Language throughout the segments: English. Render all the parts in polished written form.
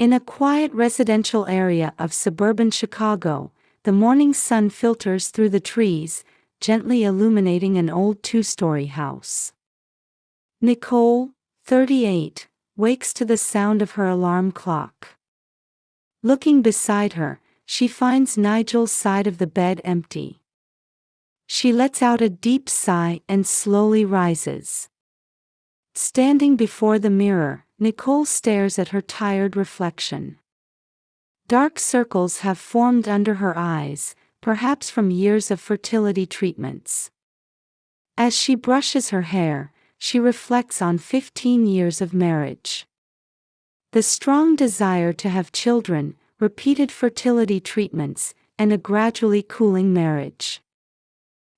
In a quiet residential area of suburban Chicago, the morning sun filters through the trees, gently illuminating an old two-story house. Nicole, 38, wakes to the sound of her alarm clock. Looking beside her, she finds Nigel's side of the bed empty. She lets out a deep sigh and slowly rises. Standing before the mirror, Nicole stares at her tired reflection. Dark circles have formed under her eyes, perhaps from years of fertility treatments. As she brushes her hair, she reflects on 15 years of marriage. The strong desire to have children, repeated fertility treatments, and a gradually cooling marriage.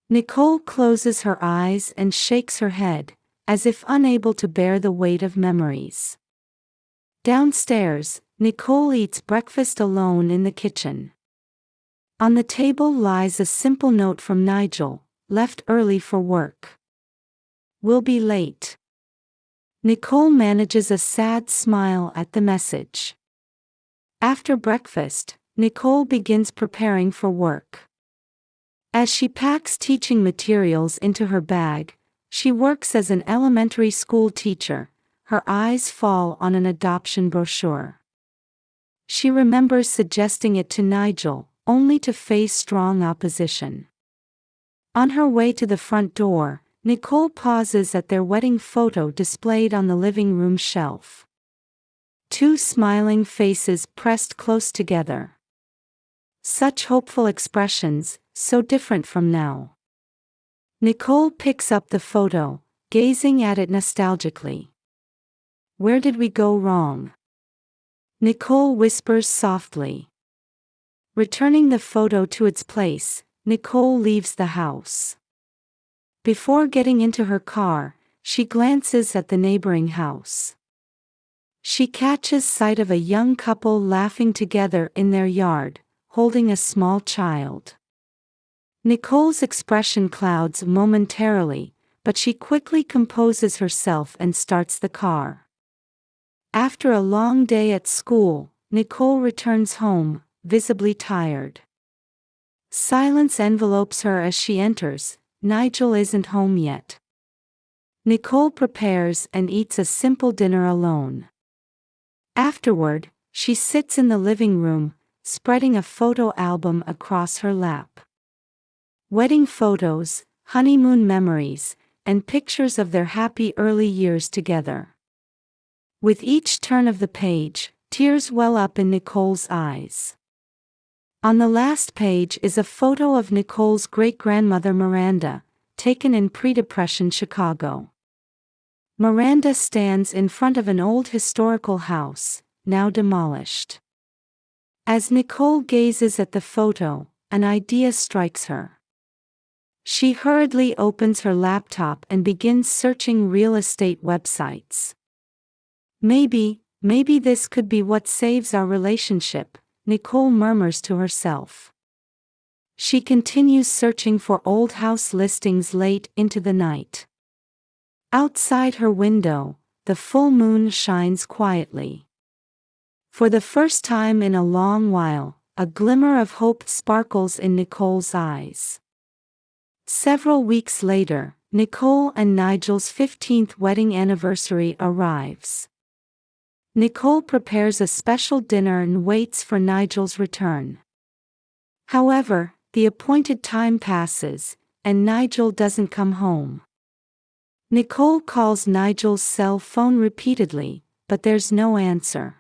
Nicole closes her eyes and shakes her head, as if unable to bear the weight of memories. Downstairs, Nicole eats breakfast alone in the kitchen. On the table lies a simple note from Nigel, left early for work. "Will be late." Nicole manages a sad smile at the message. After breakfast, Nicole begins preparing for work. As she packs teaching materials into her bag, she works as an elementary school teacher. Her eyes fall on an adoption brochure. She remembers suggesting it to Nigel, only to face strong opposition. On her way to the front door, Nicole pauses at their wedding photo displayed on the living room shelf. Two smiling faces pressed close together. Such hopeful expressions, so different from now. Nicole picks up the photo, gazing at it nostalgically. "Where did we go wrong?" Nicole whispers softly. Returning the photo to its place, Nicole leaves the house. Before getting into her car, she glances at the neighboring house. She catches sight of a young couple laughing together in their yard, holding a small child. Nicole's expression clouds momentarily, but she quickly composes herself and starts the car. After a long day at school, Nicole returns home, visibly tired. Silence envelopes her as she enters. Nigel isn't home yet. Nicole prepares and eats a simple dinner alone. Afterward, she sits in the living room, spreading a photo album across her lap. Wedding photos, honeymoon memories, and pictures of their happy early years together. With each turn of the page, tears well up in Nicole's eyes. On the last page is a photo of Nicole's great-grandmother Miranda, taken in pre-Depression Chicago. Miranda stands in front of an old historical house, now demolished. As Nicole gazes at the photo, an idea strikes her. She hurriedly opens her laptop and begins searching real estate websites. Maybe this could be what saves our relationship, Nicole murmurs to herself. She continues searching for old house listings late into the night. Outside her window, the full moon shines quietly. For the first time in a long while, a glimmer of hope sparkles in Nicole's eyes. Several weeks later, Nicole and Nigel's 15th wedding anniversary arrives. Nicole prepares a special dinner and waits for Nigel's return. However, the appointed time passes, and Nigel doesn't come home. Nicole calls Nigel's cell phone repeatedly, but there's no answer.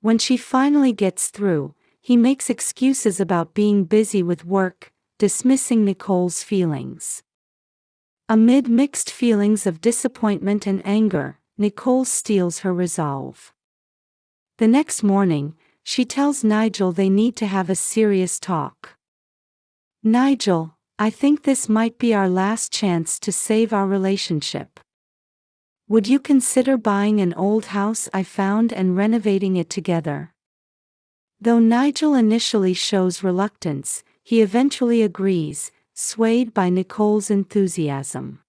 When she finally gets through, he makes excuses about being busy with work, dismissing Nicole's feelings. Amid mixed feelings of disappointment and anger, Nicole steels her resolve. The next morning, she tells Nigel they need to have a serious talk. "Nigel, I think this might be our last chance to save our relationship. Would you consider buying an old house I found and renovating it together?" Though Nigel initially shows reluctance, he eventually agrees, swayed by Nicole's enthusiasm.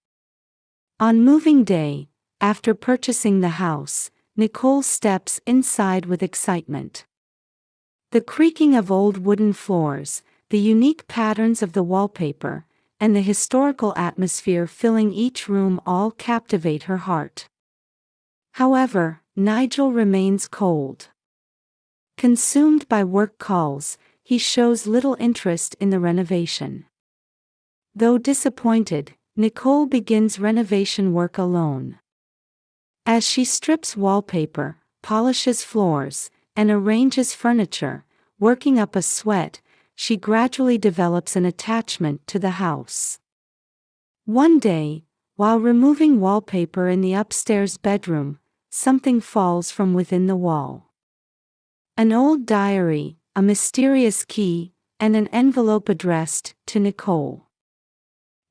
On moving day, after purchasing the house, Nicole steps inside with excitement. The creaking of old wooden floors, the unique patterns of the wallpaper, and the historical atmosphere filling each room all captivate her heart. However, Nigel remains cold. Consumed by work calls, he shows little interest in the renovation. Though disappointed, Nicole begins renovation work alone. As she strips wallpaper, polishes floors, and arranges furniture, working up a sweat, she gradually develops an attachment to the house. One day, while removing wallpaper in the upstairs bedroom, something falls from within the wall. An old diary, a mysterious key, and an envelope addressed to Nicole.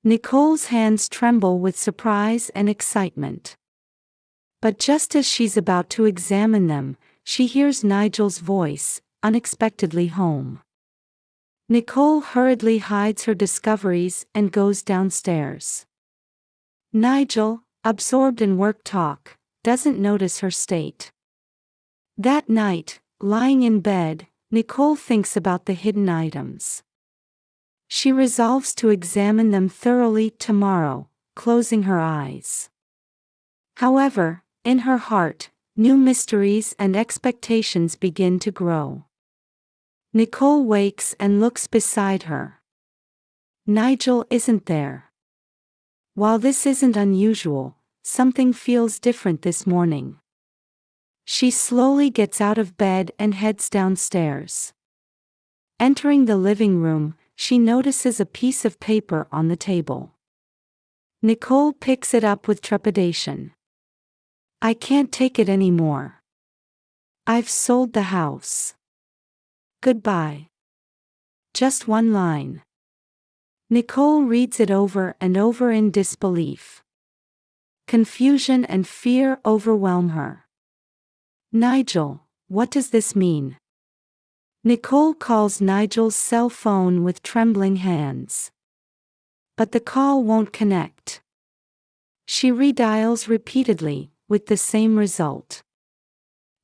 Nicole's hands tremble with surprise and excitement. But just as she's about to examine them, she hears Nigel's voice, unexpectedly home. Nicole hurriedly hides her discoveries and goes downstairs. Nigel, absorbed in work talk, doesn't notice her state. That night, lying in bed, Nicole thinks about the hidden items. She resolves to examine them thoroughly tomorrow, closing her eyes. However, in her heart, new mysteries and expectations begin to grow. Nicole wakes and looks beside her. Nigel isn't there. While this isn't unusual, something feels different this morning. She slowly gets out of bed and heads downstairs. Entering the living room, she notices a piece of paper on the table. Nicole picks it up with trepidation. "I can't take it anymore. I've sold the house. Goodbye." Just one line. Nicole reads it over and over in disbelief. Confusion and fear overwhelm her. "Nigel, what does this mean?" Nicole calls Nigel's cell phone with trembling hands. But the call won't connect. She redials repeatedly, with the same result.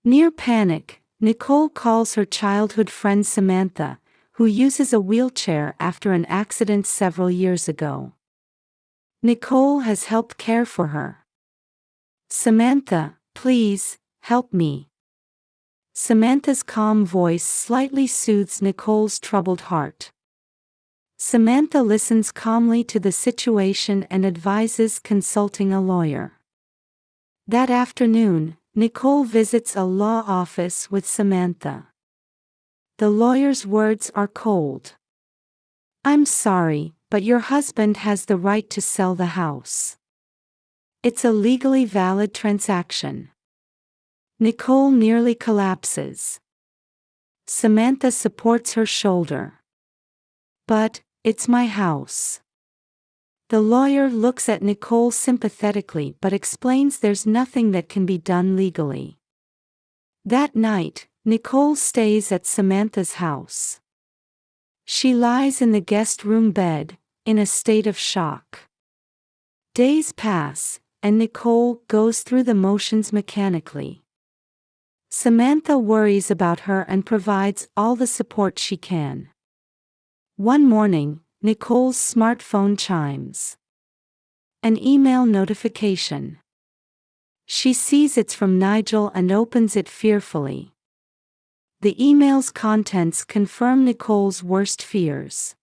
Near panic, Nicole calls her childhood friend Samantha, who uses a wheelchair after an accident several years ago. Nicole has helped care for her. "Samantha, please, help me." Samantha's calm voice slightly soothes Nicole's troubled heart. Samantha listens calmly to the situation and advises consulting a lawyer. That afternoon, Nicole visits a law office with Samantha. The lawyer's words are cold. "I'm sorry, but your husband has the right to sell the house. It's a legally valid transaction." Nicole nearly collapses. Samantha supports her shoulder. "But, it's my house." The lawyer looks at Nicole sympathetically but explains there's nothing that can be done legally. That night, Nicole stays at Samantha's house. She lies in the guest room bed, in a state of shock. Days pass, and Nicole goes through the motions mechanically. Samantha worries about her and provides all the support she can. One morning, Nicole's smartphone chimes. An email notification. She sees it's from Nigel and opens it fearfully. The email's contents confirm Nicole's worst fears.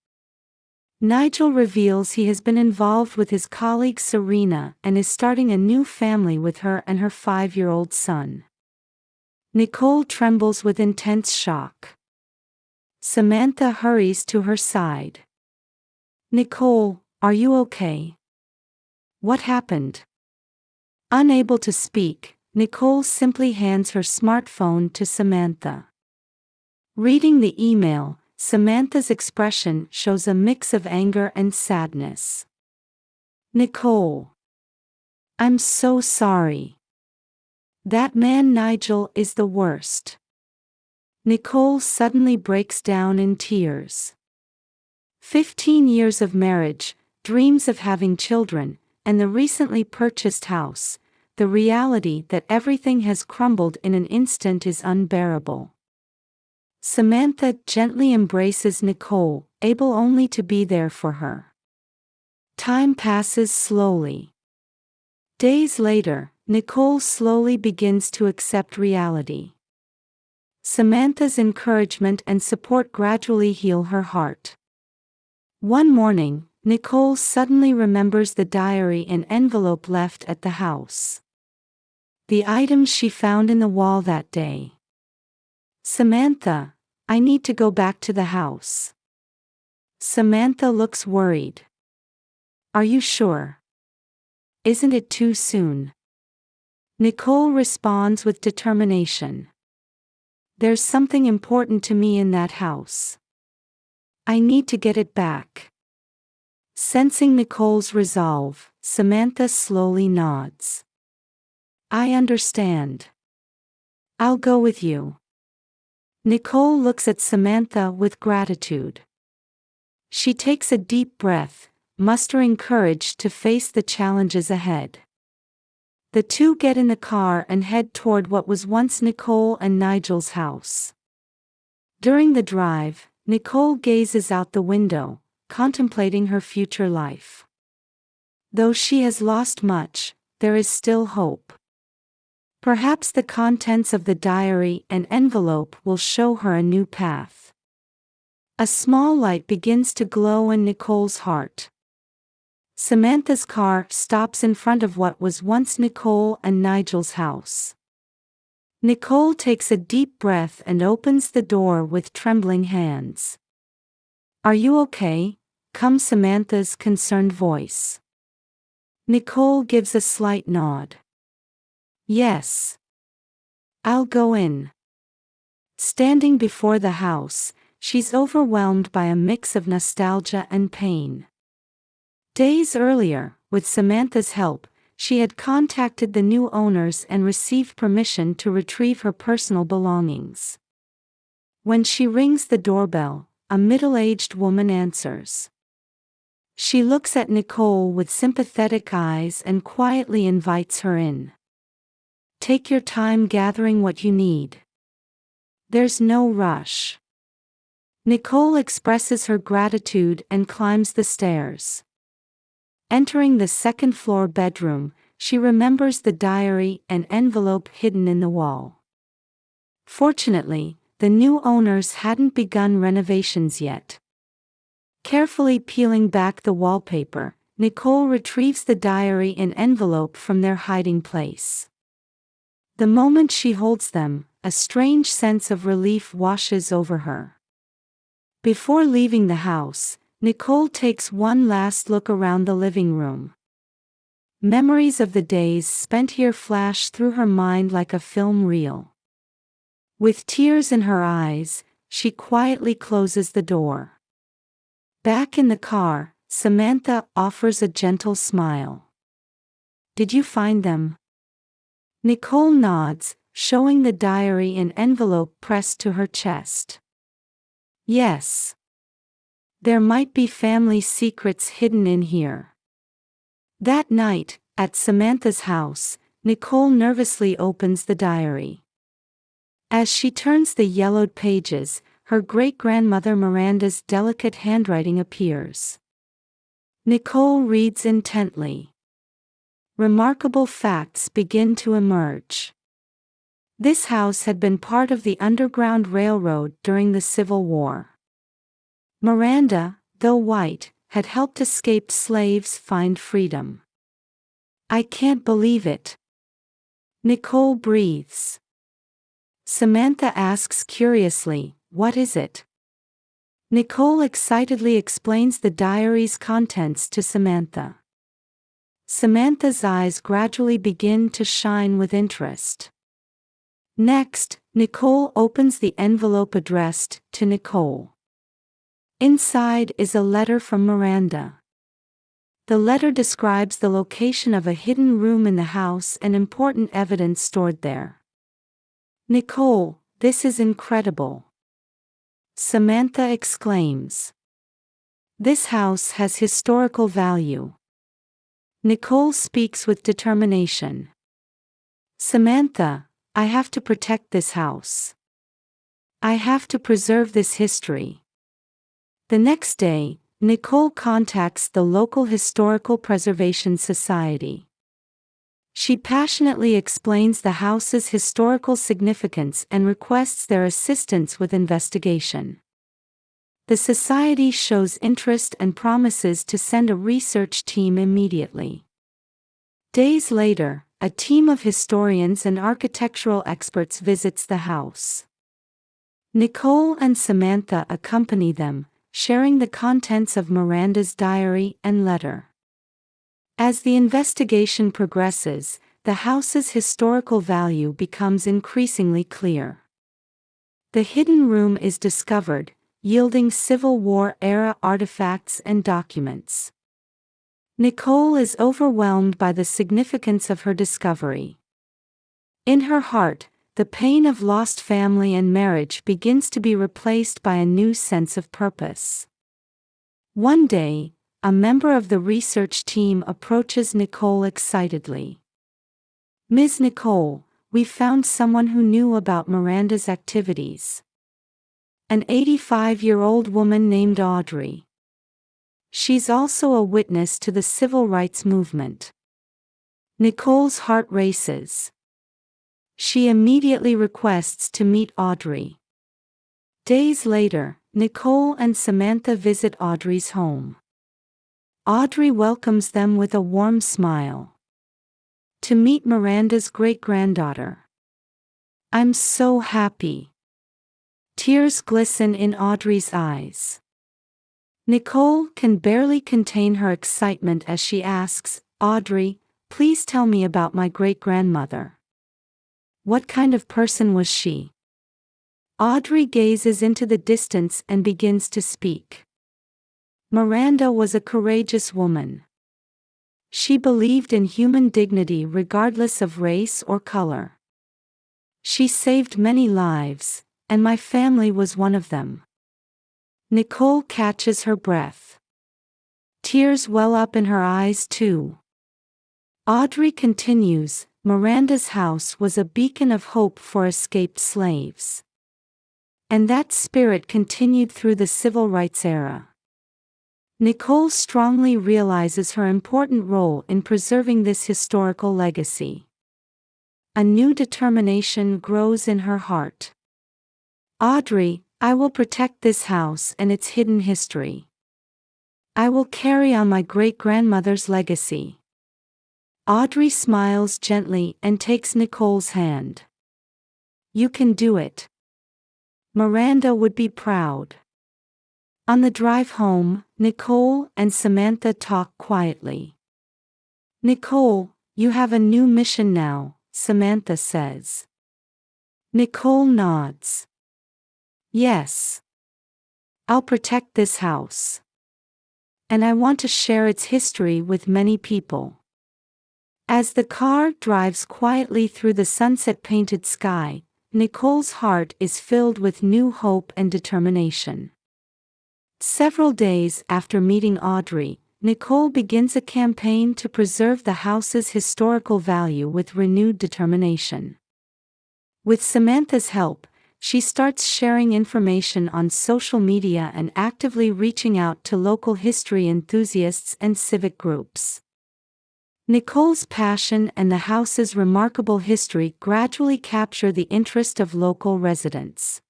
Nigel reveals he has been involved with his colleague Serena and is starting a new family with her and her 5-year-old son. Nicole trembles with intense shock. Samantha hurries to her side. "Nicole, are you okay? What happened?" Unable to speak, Nicole simply hands her smartphone to Samantha. Reading the email, Samantha's expression shows a mix of anger and sadness. "Nicole, I'm so sorry. That man Nigel is the worst." Nicole suddenly breaks down in tears. 15 years of marriage, dreams of having children, and the recently purchased house, the reality that everything has crumbled in an instant is unbearable. Samantha gently embraces Nicole, able only to be there for her. Time passes slowly. Days later, Nicole slowly begins to accept reality. Samantha's encouragement and support gradually heal her heart. One morning, Nicole suddenly remembers the diary and envelope left at the house. The items she found in the wall that day. "Samantha, I need to go back to the house." Samantha looks worried. "Are you sure? Isn't it too soon?" Nicole responds with determination. "There's something important to me in that house. I need to get it back." Sensing Nicole's resolve, Samantha slowly nods. "I understand. I'll go with you." Nicole looks at Samantha with gratitude. She takes a deep breath, mustering courage to face the challenges ahead. The two get in the car and head toward what was once Nicole and Nigel's house. During the drive, Nicole gazes out the window, contemplating her future life. Though she has lost much, there is still hope. Perhaps the contents of the diary and envelope will show her a new path. A small light begins to glow in Nicole's heart. Samantha's car stops in front of what was once Nicole and Nigel's house. Nicole takes a deep breath and opens the door with trembling hands. "Are you okay?" comes Samantha's concerned voice. Nicole gives a slight nod. "Yes. I'll go in." Standing before the house, she's overwhelmed by a mix of nostalgia and pain. Days earlier, with Samantha's help, she had contacted the new owners and received permission to retrieve her personal belongings. When she rings the doorbell, a middle-aged woman answers. She looks at Nicole with sympathetic eyes and quietly invites her in. "Take your time gathering what you need. There's no rush." Nicole expresses her gratitude and climbs the stairs. Entering the second-floor bedroom, she remembers the diary and envelope hidden in the wall. Fortunately, the new owners hadn't begun renovations yet. Carefully peeling back the wallpaper, Nicole retrieves the diary and envelope from their hiding place. The moment she holds them, a strange sense of relief washes over her. Before leaving the house, Nicole takes one last look around the living room. Memories of the days spent here flash through her mind like a film reel. With tears in her eyes, she quietly closes the door. Back in the car, Samantha offers a gentle smile. "Did you find them?" Nicole nods, showing the diary and envelope pressed to her chest. "Yes. There might be family secrets hidden in here." That night, at Samantha's house, Nicole nervously opens the diary. As she turns the yellowed pages, her great-grandmother Miranda's delicate handwriting appears. Nicole reads intently. Remarkable facts begin to emerge. This house had been part of the Underground Railroad during the Civil War. Miranda, though white, had helped escaped slaves find freedom. "I can't believe it." Nicole breathes. Samantha asks curiously, "What is it?" Nicole excitedly explains the diary's contents to Samantha. Samantha's eyes gradually begin to shine with interest. Next, Nicole opens the envelope addressed to Nicole. Inside is a letter from Miranda. The letter describes the location of a hidden room in the house and important evidence stored there. "Nicole, this is incredible!" Samantha exclaims. "This house has historical value." Nicole speaks with determination. Samantha, I have to protect this house. I have to preserve this history. The next day, Nicole contacts the local Historical Preservation Society. She passionately explains the house's historical significance and requests their assistance with investigation. The society shows interest and promises to send a research team immediately. Days later, a team of historians and architectural experts visits the house. Nicole and Samantha accompany them, sharing the contents of Miranda's diary and letter. As the investigation progresses, the house's historical value becomes increasingly clear. The hidden room is discovered, yielding Civil War-era artifacts and documents. Nicole is overwhelmed by the significance of her discovery. In her heart, the pain of lost family and marriage begins to be replaced by a new sense of purpose. One day, a member of the research team approaches Nicole excitedly. "Ms. Nicole, we found someone who knew about Miranda's activities. An 85-year-old woman named Audrey. She's also a witness to the civil rights movement." Nicole's heart races. She immediately requests to meet Audrey. Days later, Nicole and Samantha visit Audrey's home. Audrey welcomes them with a warm smile. "To meet Miranda's great-granddaughter. I'm so happy." Tears glisten in Audrey's eyes. Nicole can barely contain her excitement as she asks, "Audrey, please tell me about my great-grandmother. What kind of person was she?" Audrey gazes into the distance and begins to speak. "Miranda was a courageous woman. She believed in human dignity regardless of race or color. She saved many lives, and my family was one of them." Nicole catches her breath. Tears well up in her eyes too. Audrey continues, "Miranda's house was a beacon of hope for escaped slaves. And that spirit continued through the civil rights era." Nicole strongly realizes her important role in preserving this historical legacy. A new determination grows in her heart. "Audrey, I will protect this house and its hidden history. I will carry on my great-grandmother's legacy." Audrey smiles gently and takes Nicole's hand. "You can do it. Miranda would be proud." On the drive home, Nicole and Samantha talk quietly. "Nicole, you have a new mission now," Samantha says. Nicole nods. "Yes. I'll protect this house. And I want to share its history with many people." As the car drives quietly through the sunset-painted sky, Nicole's heart is filled with new hope and determination. Several days after meeting Audrey, Nicole begins a campaign to preserve the house's historical value with renewed determination. With Samantha's help, she starts sharing information on social media and actively reaching out to local history enthusiasts and civic groups. Nicole's passion and the house's remarkable history gradually capture the interest of local residents.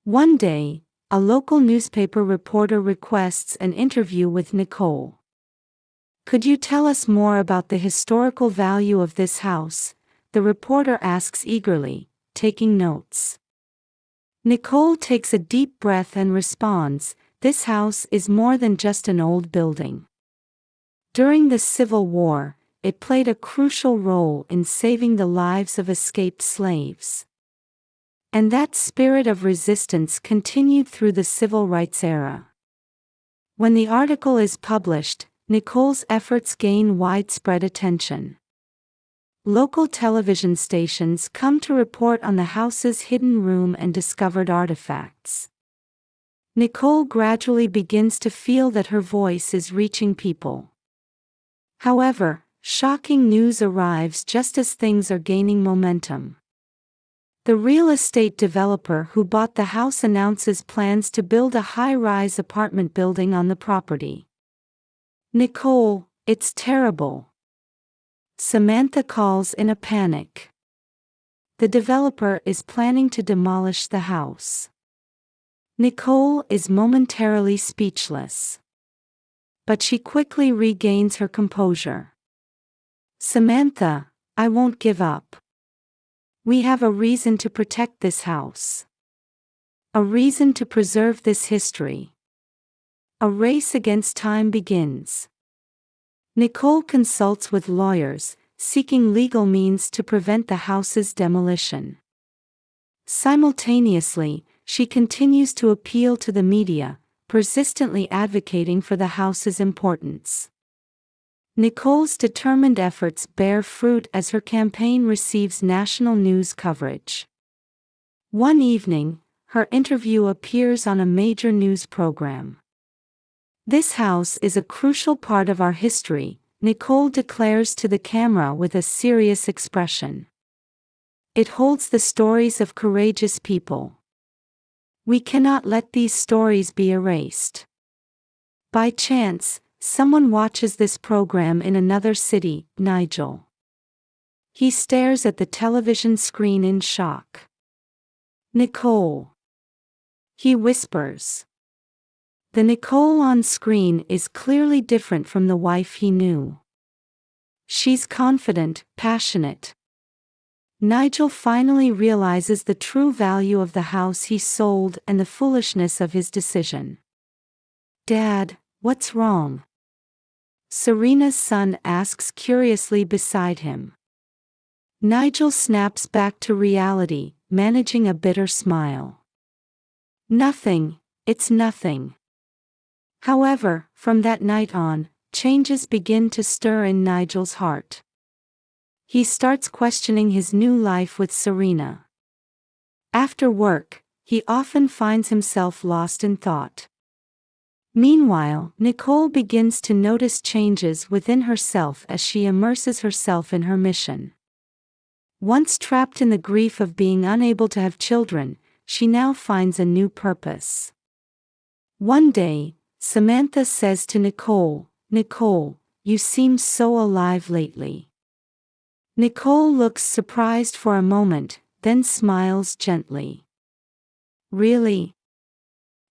One day, a local newspaper reporter requests an interview with Nicole. "Could you tell us more about the historical value of this house?" the reporter asks eagerly, taking notes. Nicole takes a deep breath and responds, "This house is more than just an old building. During the Civil War, it played a crucial role in saving the lives of escaped slaves. And that spirit of resistance continued through the civil rights era." When the article is published, Nicole's efforts gain widespread attention. Local television stations come to report on the house's hidden room and discovered artifacts. Nicole gradually begins to feel that her voice is reaching people. However, shocking news arrives just as things are gaining momentum. The real estate developer who bought the house announces plans to build a high-rise apartment building on the property. "Nicole, it's terrible," Samantha calls in a panic. The developer is planning to demolish the house. Nicole is momentarily speechless. But she quickly regains her composure. "Samantha, I won't give up. We have a reason to protect this house. A reason to preserve this history." A race against time begins. Nicole consults with lawyers, seeking legal means to prevent the house's demolition. Simultaneously, she continues to appeal to the media, persistently advocating for the house's importance. Nicole's determined efforts bear fruit as her campaign receives national news coverage. One evening, her interview appears on a major news program. "This house is a crucial part of our history," Nicole declares to the camera with a serious expression. "It holds the stories of courageous people. We cannot let these stories be erased." By chance, someone watches this program in another city, Nigel. He stares at the television screen in shock. "Nicole," he whispers. The Nicole on screen is clearly different from the wife he knew. She's confident, passionate. Nigel finally realizes the true value of the house he sold and the foolishness of his decision. "Dad, what's wrong?" Serena's son asks curiously beside him. Nigel snaps back to reality, managing a bitter smile. "Nothing, it's nothing." However, from that night on, changes begin to stir in Nigel's heart. He starts questioning his new life with Serena. After work, he often finds himself lost in thought. Meanwhile, Nicole begins to notice changes within herself as she immerses herself in her mission. Once trapped in the grief of being unable to have children, she now finds a new purpose. One day, Samantha says to Nicole, "Nicole, you seem so alive lately." Nicole looks surprised for a moment, then smiles gently. "Really?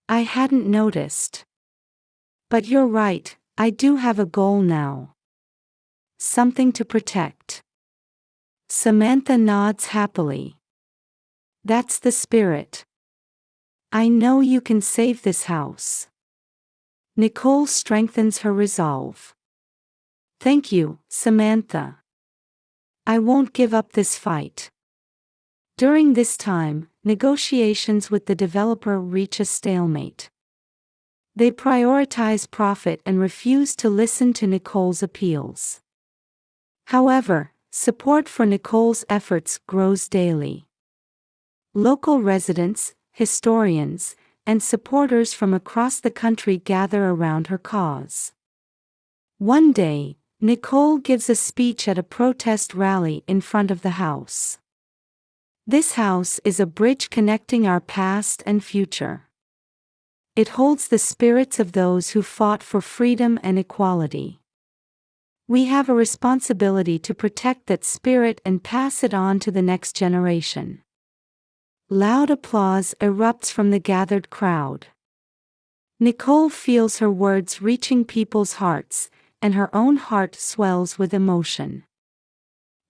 I hadn't noticed. But you're right, I do have a goal now. Something to protect." Samantha nods happily. "That's the spirit. I know you can save this house." Nicole strengthens her resolve. "Thank you, Samantha. I won't give up this fight." During this time, negotiations with the developer reach a stalemate. They prioritize profit and refuse to listen to Nicole's appeals. However, support for Nicole's efforts grows daily. Local residents, historians, and supporters from across the country gather around her cause. One day, Nicole gives a speech at a protest rally in front of the house. "This house is a bridge connecting our past and future. It holds the spirits of those who fought for freedom and equality. We have a responsibility to protect that spirit and pass it on to the next generation." Loud applause erupts from the gathered crowd. Nicole feels her words reaching people's hearts, and her own heart swells with emotion.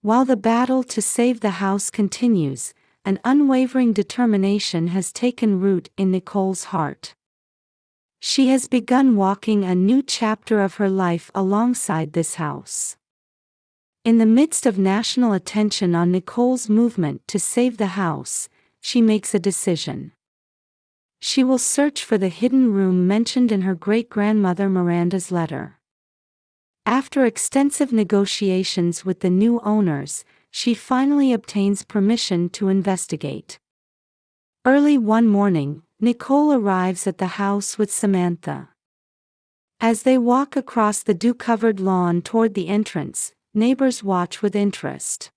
While the battle to save the house continues, an unwavering determination has taken root in Nicole's heart. She has begun walking a new chapter of her life alongside this house. In the midst of national attention on Nicole's movement to save the house, she makes a decision. She will search for the hidden room mentioned in her great-grandmother Miranda's letter. After extensive negotiations with the new owners, she finally obtains permission to investigate. Early one morning, Nicole arrives at the house with Samantha. As they walk across the dew-covered lawn toward the entrance, neighbors watch with interest.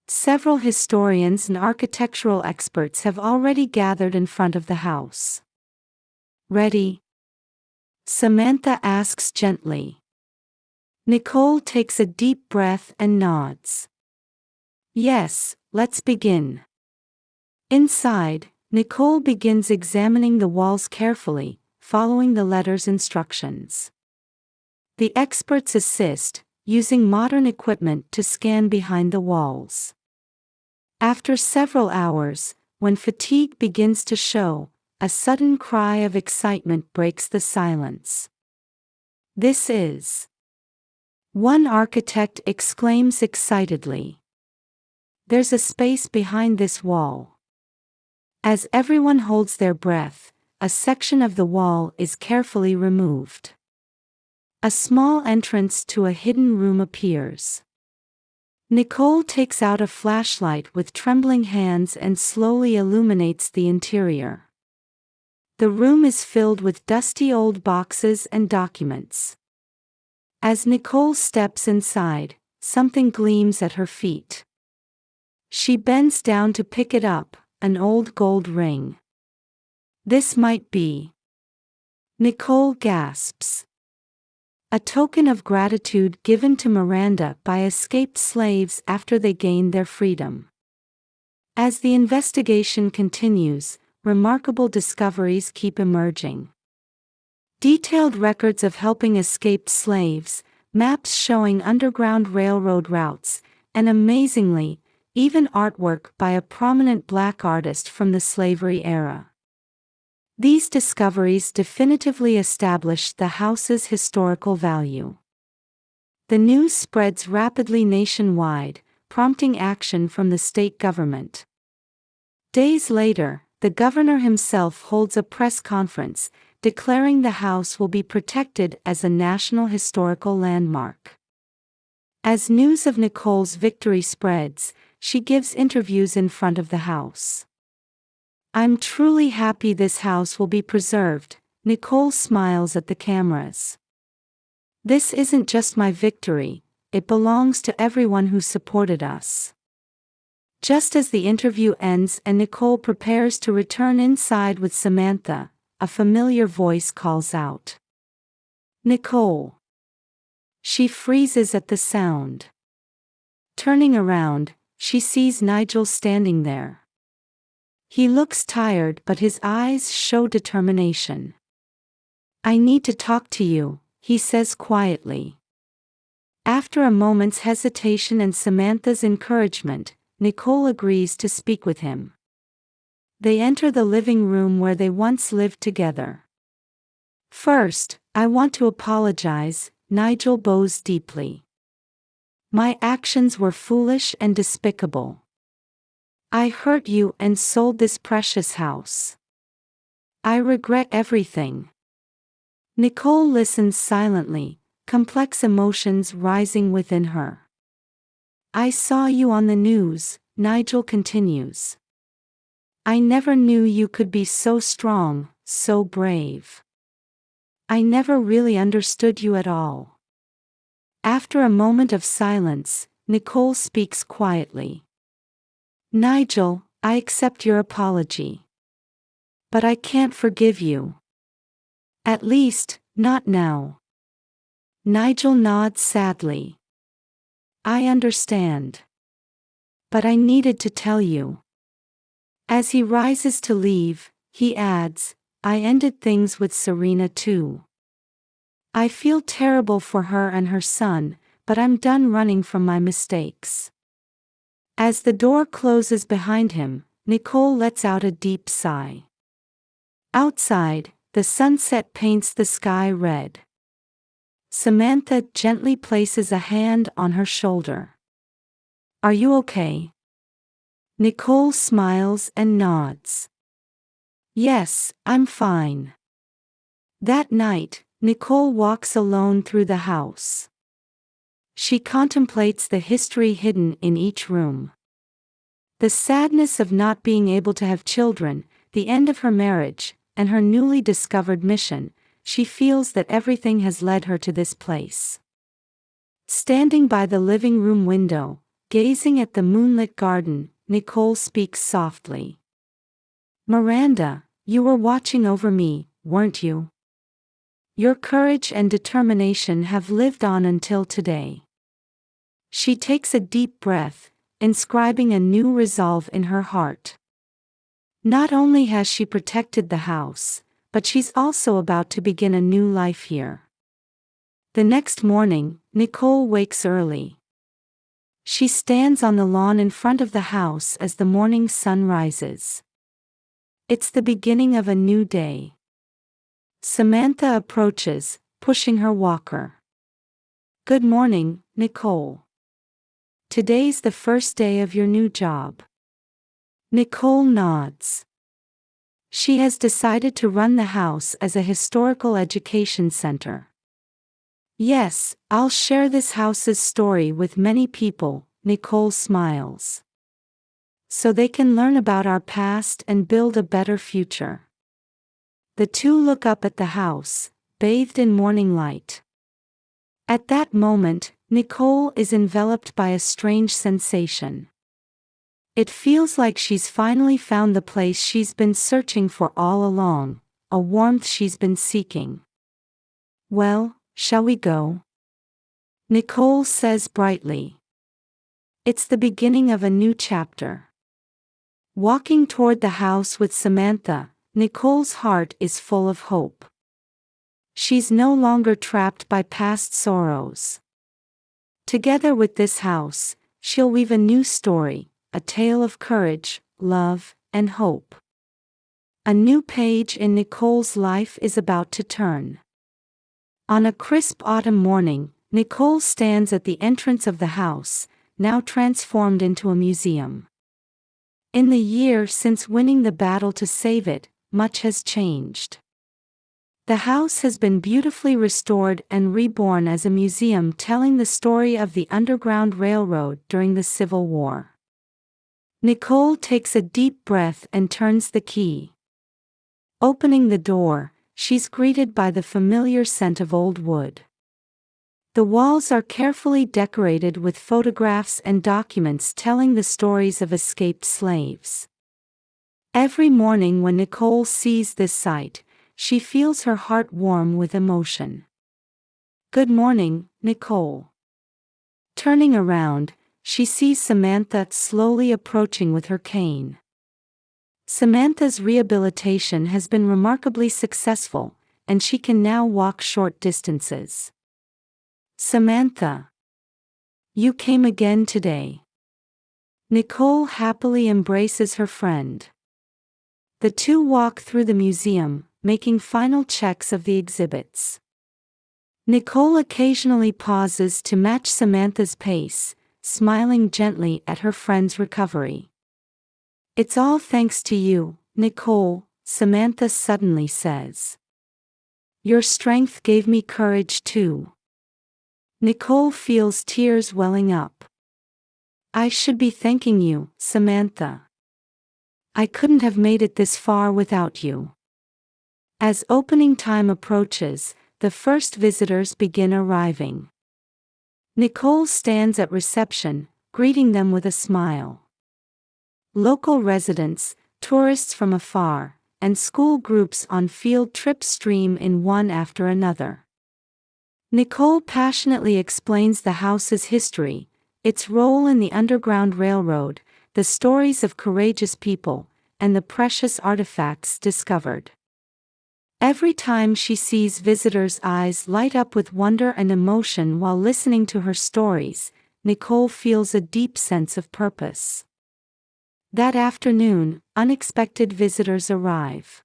Several historians and architectural experts have already gathered in front of the house. Ready? Samantha asks gently. Nicole takes a deep breath and nods. Yes, let's begin. Inside, Nicole begins examining the walls carefully, following the letter's instructions. The experts assist, using modern equipment to scan behind the walls. After several hours, when fatigue begins to show, a sudden cry of excitement breaks the silence. This is. One architect exclaims excitedly. There's a space behind this wall. As everyone holds their breath, a section of the wall is carefully removed. A small entrance to a hidden room appears. Nicole takes out a flashlight with trembling hands and slowly illuminates the interior. The room is filled with dusty old boxes and documents. As Nicole steps inside, something gleams at her feet. She bends down to pick it up, an old gold ring. This might be. Nicole gasps. A token of gratitude given to Miranda by escaped slaves after they gained their freedom. As the investigation continues, remarkable discoveries keep emerging. Detailed records of helping escaped slaves, maps showing underground railroad routes, and amazingly, even artwork by a prominent black artist from the slavery era. These discoveries definitively established the house's historical value. The news spreads rapidly nationwide, prompting action from the state government. Days later, the governor himself holds a press conference, declaring the house will be protected as a national historical landmark. As news of Nicole's victory spreads, she gives interviews in front of the house. I'm truly happy this house will be preserved, Nicole smiles at the cameras. This isn't just my victory, it belongs to everyone who supported us. Just as the interview ends and Nicole prepares to return inside with Samantha, a familiar voice calls out. Nicole. She freezes at the sound. Turning around, she sees Nigel standing there. He looks tired but his eyes show determination. I need to talk to you, he says quietly. After a moment's hesitation and Samantha's encouragement, Nicole agrees to speak with him. They enter the living room where they once lived together. First, I want to apologize, Nigel bows deeply. My actions were foolish and despicable. I hurt you and sold this precious house. I regret everything. Nicole listens silently, complex emotions rising within her. I saw you on the news, Nigel continues. I never knew you could be so strong, so brave. I never really understood you at all. After a moment of silence, Nicole speaks quietly. Nigel, I accept your apology. But I can't forgive you. At least, not now. Nigel nods sadly. I understand. But I needed to tell you. As he rises to leave, he adds, I ended things with Serena too. I feel terrible for her and her son, but I'm done running from my mistakes. As the door closes behind him, Nicole lets out a deep sigh. Outside, the sunset paints the sky red. Samantha gently places a hand on her shoulder. Are you okay? Nicole smiles and nods. Yes, I'm fine. That night, Nicole walks alone through the house. She contemplates the history hidden in each room. The sadness of not being able to have children, the end of her marriage, and her newly discovered mission, she feels that everything has led her to this place. Standing by the living room window, gazing at the moonlit garden, Nicole speaks softly. Miranda, you were watching over me, weren't you? Your courage and determination have lived on until today. She takes a deep breath, inscribing a new resolve in her heart. Not only has she protected the house, but she's also about to begin a new life here. The next morning, Nicole wakes early. She stands on the lawn in front of the house as the morning sun rises. It's the beginning of a new day. Samantha approaches, pushing her walker. Good morning, Nicole. Today's the first day of your new job. Nicole nods. She has decided to run the house as a historical education center. Yes, I'll share this house's story with many people, Nicole smiles. So they can learn about our past and build a better future. The two look up at the house, bathed in morning light. At that moment, Nicole is enveloped by a strange sensation. It feels like she's finally found the place she's been searching for all along, a warmth she's been seeking. Well, shall we go? Nicole says brightly. It's the beginning of a new chapter. Walking toward the house with Samantha, Nicole's heart is full of hope. She's no longer trapped by past sorrows. Together with this house, she'll weave a new story, a tale of courage, love, and hope. A new page in Nicole's life is about to turn. On a crisp autumn morning, Nicole stands at the entrance of the house, now transformed into a museum. In the year since winning the battle to save it, much has changed. The house has been beautifully restored and reborn as a museum telling the story of the Underground Railroad during the Civil War. Nicole takes a deep breath and turns the key. Opening the door, she's greeted by the familiar scent of old wood. The walls are carefully decorated with photographs and documents telling the stories of escaped slaves. Every morning when Nicole sees this sight, she feels her heart warm with emotion. Good morning, Nicole. Turning around, she sees Samantha slowly approaching with her cane. Samantha's rehabilitation has been remarkably successful, and she can now walk short distances. Samantha. You came again today. Nicole happily embraces her friend. The two walk through the museum, making final checks of the exhibits. Nicole occasionally pauses to match Samantha's pace, smiling gently at her friend's recovery. It's all thanks to you, Nicole, Samantha suddenly says. Your strength gave me courage too. Nicole feels tears welling up. I should be thanking you, Samantha. I couldn't have made it this far without you. As opening time approaches, the first visitors begin arriving. Nicole stands at reception, greeting them with a smile. Local residents, tourists from afar, and school groups on field trips stream in one after another. Nicole passionately explains the house's history, its role in the Underground Railroad, the stories of courageous people, and the precious artifacts discovered. Every time she sees visitors' eyes light up with wonder and emotion while listening to her stories, Nicole feels a deep sense of purpose. That afternoon, unexpected visitors arrive.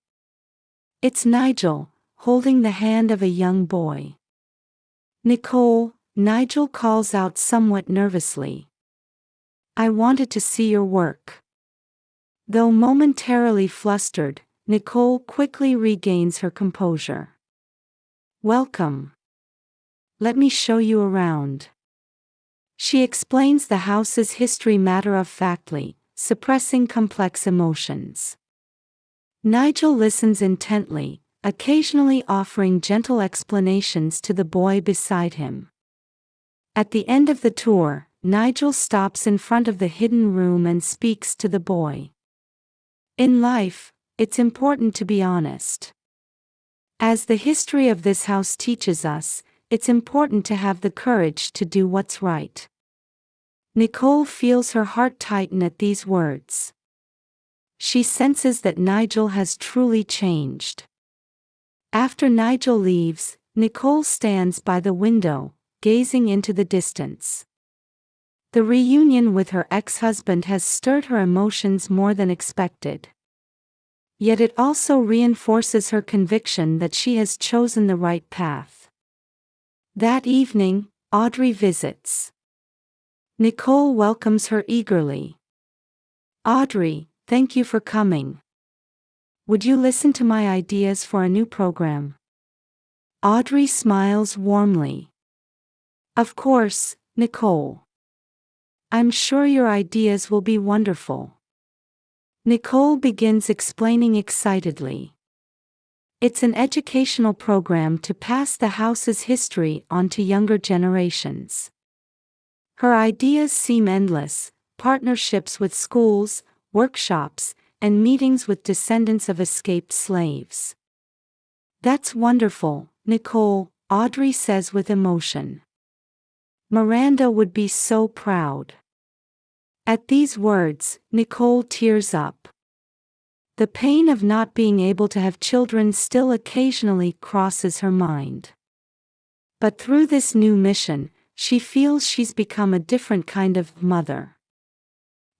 It's Nigel, holding the hand of a young boy. Nicole, Nigel calls out somewhat nervously. I wanted to see your work. Though momentarily flustered, Nicole quickly regains her composure. Welcome. Let me show you around. She explains the house's history matter-of-factly, suppressing complex emotions. Nigel listens intently, occasionally offering gentle explanations to the boy beside him. At the end of the tour, Nigel stops in front of the hidden room and speaks to the boy. In life, it's important to be honest. As the history of this house teaches us, it's important to have the courage to do what's right. Nicole feels her heart tighten at these words. She senses that Nigel has truly changed. After Nigel leaves, Nicole stands by the window, gazing into the distance. The reunion with her ex-husband has stirred her emotions more than expected. Yet it also reinforces her conviction that she has chosen the right path. That evening, Audrey visits. Nicole welcomes her eagerly. "Audrey, thank you for coming. Would you listen to my ideas for a new program?" Audrey smiles warmly. "Of course, Nicole. I'm sure your ideas will be wonderful." Nicole begins explaining excitedly. It's an educational program to pass the house's history on to younger generations. Her ideas seem endless: partnerships with schools, workshops, and meetings with descendants of escaped slaves. "That's wonderful, Nicole," Audrey says with emotion. "Miranda would be so proud." At these words, Nicole tears up. The pain of not being able to have children still occasionally crosses her mind. But through this new mission, she feels she's become a different kind of mother.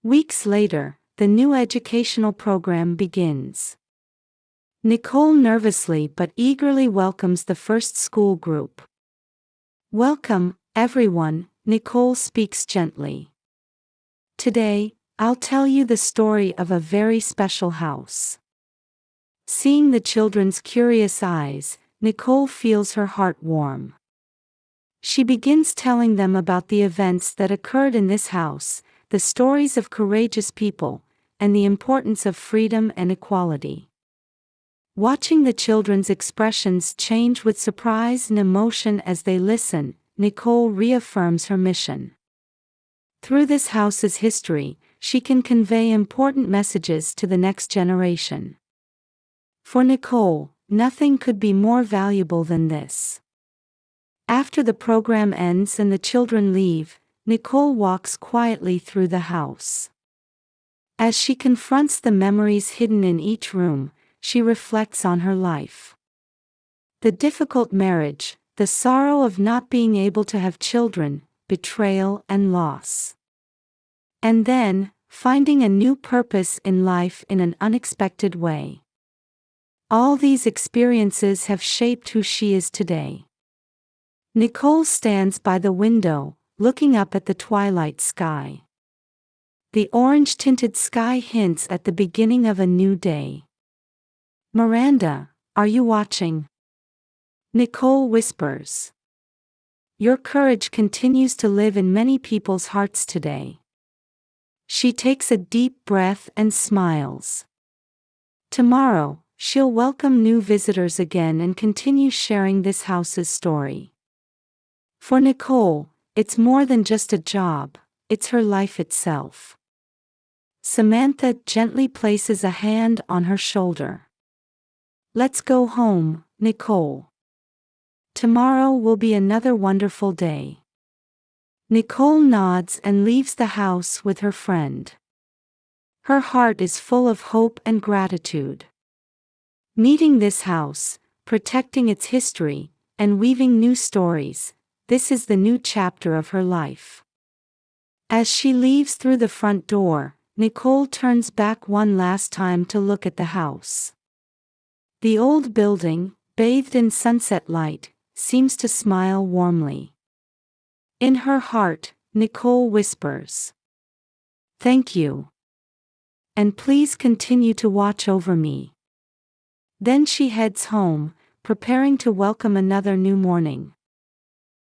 Weeks later, the new educational program begins. Nicole nervously but eagerly welcomes the first school group. "Welcome, everyone," Nicole speaks gently. "Today, I'll tell you the story of a very special house." Seeing the children's curious eyes, Nicole feels her heart warm. She begins telling them about the events that occurred in this house, the stories of courageous people, and the importance of freedom and equality. Watching the children's expressions change with surprise and emotion as they listen, Nicole reaffirms her mission. Through this house's history, she can convey important messages to the next generation. For Nicole, nothing could be more valuable than this. After the program ends and the children leave, Nicole walks quietly through the house. As she confronts the memories hidden in each room, she reflects on her life. The difficult marriage, the sorrow of not being able to have children, betrayal and loss. And then, finding a new purpose in life in an unexpected way. All these experiences have shaped who she is today. Nicole stands by the window, looking up at the twilight sky. The orange-tinted sky hints at the beginning of a new day. "Miranda, are you watching?" Nicole whispers. Your courage continues to live in many people's hearts today. She takes a deep breath and smiles. Tomorrow, she'll welcome new visitors again and continue sharing this house's story. For Nicole, it's more than just a job, it's her life itself. Samantha gently places a hand on her shoulder. Let's go home, Nicole. Tomorrow will be another wonderful day. Nicole nods and leaves the house with her friend. Her heart is full of hope and gratitude. Meeting this house, protecting its history, and weaving new stories, this is the new chapter of her life. As she leaves through the front door, Nicole turns back one last time to look at the house. The old building, bathed in sunset light, seems to smile warmly. In her heart, Nicole whispers, "Thank you. And please continue to watch over me." Then she heads home, preparing to welcome another new morning.